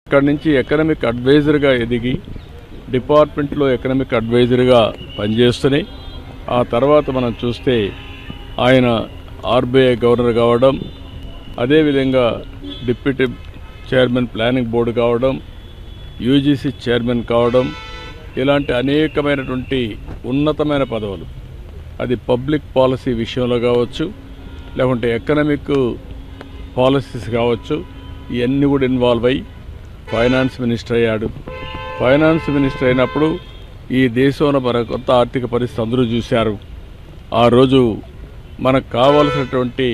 అక్కడి నుంచి ఎకనామిక్ అడ్వైజర్గా ఎదిగి డిపార్ట్మెంట్లో ఎకనామిక్ అడ్వైజర్గా పనిచేస్తూనే ఆ తర్వాత మనం చూస్తే ఆయన ఆర్బీఐ గవర్నర్ కావడం, అదేవిధంగా డిప్యూటీ చైర్మన్ ప్లానింగ్ బోర్డు కావడం, యూజీసీ చైర్మన్ కావడం, ఇలాంటి అనేకమైనటువంటి ఉన్నతమైన పదవులు, అది పబ్లిక్ పాలసీ విషయంలో కావచ్చు, లేకుంటే ఎకనామిక్ పాలసీస్ కావచ్చు, ఇవన్నీ కూడా ఇన్వాల్వ్ అయ్యి ఫైనాన్స్ మినిస్టర్ అయ్యాడు. ఫైనాన్స్ మినిస్టర్ అయినప్పుడు ఈ దేశంలో మన కొత్త ఆర్థిక పరిస్థితి అందరూ చూశారు. ఆ రోజు మనకు కావాల్సినటువంటి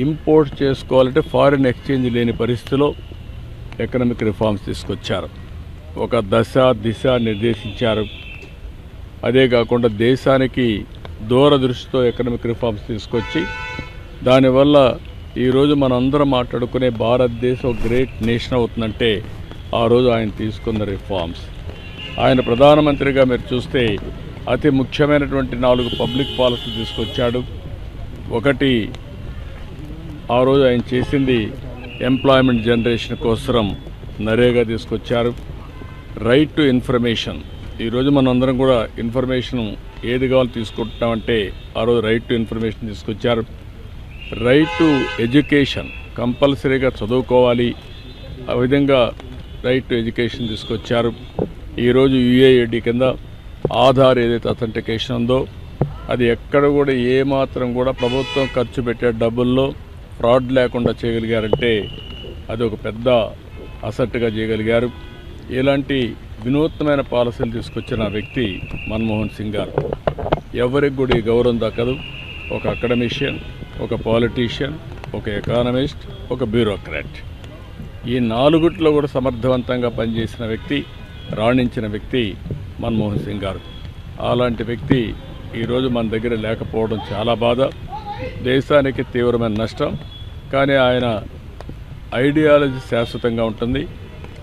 ఇంపోర్ట్ చేసుకోవాలంటే ఫారిన్ ఎక్స్చేంజ్ లేని పరిస్థితిలో ఎకనామిక్ రిఫార్మ్స్ తీసుకొచ్చారు. ఒక దిశ నిర్దేశించారు. అదే కాకుండా దేశానికి దూరదృష్టితో ఎకనామిక్ రిఫార్మ్స్ తీసుకొచ్చి దానివల్ల ఈరోజు మనందరం మాట్లాడుకునే భారతదేశం గ్రేట్ నేషన్ అవుతుందంటే ఆ రోజు ఆయన తీసుకున్న రిఫార్మ్స్. ఆయన ప్రధానమంత్రిగా మీరు చూస్తే అతి ముఖ్యమైనటువంటి 4 పబ్లిక్ పాలసీలు తీసుకొచ్చాడు. ఒకటి, ఆ రోజు ఆయన చేసింది ఎంప్లాయ్మెంట్ జనరేషన్ కోసం నరేగా తీసుకొచ్చారు. రైట్ టు ఇన్ఫర్మేషన్, ఈరోజు మనందరం కూడా ఇన్ఫర్మేషన్ ఏది కావాలో తీసుకుంటామంటే ఆ రోజు రైట్ టు ఇన్ఫర్మేషన్ తీసుకొచ్చారు. రైట్ టు ఎడ్యుకేషన్, కంపల్సరీగా చదువుకోవాలి, ఆ విధంగా రైట్ టు ఎడ్యుకేషన్ తీసుకొచ్చారు. ఈరోజు యూఏఐడి కింద ఆధార్ ఏదైతే అథెంటికేషన్ ఉందో అది ఎక్కడ కూడా ఏమాత్రం కూడా ప్రభుత్వం ఖర్చు పెట్టే డబ్బుల్లో ఫ్రాడ్ లేకుండా చేయగలిగారంటే అది ఒక పెద్ద అసెట్గా చేయగలిగారు. ఇలాంటి వినూత్నమైన పాలసీలు తీసుకొచ్చిన వ్యక్తి మన్మోహన్ సింగ్ గారు. ఎవరికి కూడా ఈ గౌరవం దక్కదు. ఒక అకాడమిషియన్, ఒక పాలిటీషియన్, ఒక ఎకానమిస్ట్, ఒక బ్యూరోక్రాట్, ఈ 4 కూడా సమర్థవంతంగా పనిచేసిన వ్యక్తి, రాణించిన వ్యక్తి మన్మోహన్ సింగ్ గారు. అలాంటి వ్యక్తి ఈరోజు మన దగ్గర లేకపోవడం చాలా బాధ, దేశానికి తీవ్రమైన నష్టం. కానీ ఆయన ఐడియాలజీ శాశ్వతంగా ఉంటుంది.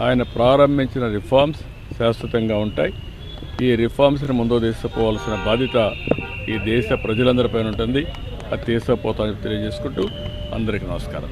ఆయన ప్రారంభించిన రిఫార్మ్స్ శాశ్వతంగా ఉంటాయి. ఈ రిఫార్మ్స్ని ముందుకు తీసుకుపోవాల్సిన బాధ్యత ఈ దేశ ప్రజలందరిపైన ఉంటుంది. అది తీసుకుపోతామని తెలియజేసుకుంటూ అందరికీ నమస్కారం.